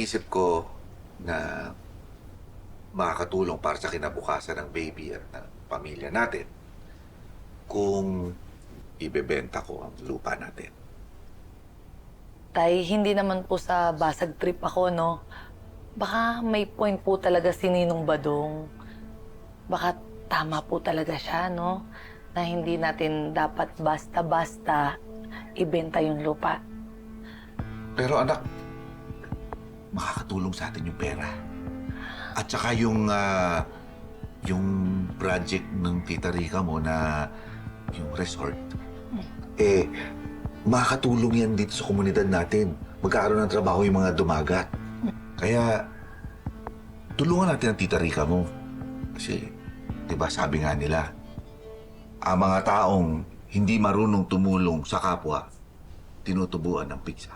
Isip ko na makakatulong para sa kinabukasan ng baby at ng pamilya natin kung ibebenta ko ang lupa natin. Tay, hindi naman po sa basag trip ako, no? Baka may point po talaga si Ninong Badong. Baka tama po talaga siya, no? Na hindi natin dapat basta-basta ibenta yung lupa. Pero anak, makakatulong sa atin yung pera. At saka yung project ng Tita Rica mo na yung resort, makakatulong yan dito sa komunidad natin. Magkakaroon ng trabaho yung mga dumagat. Kaya, tulungan natin ang Tita Rica mo. Kasi, di ba sabi nga nila, ang mga taong hindi marunong tumulong sa kapwa, tinutubuan ng piksa.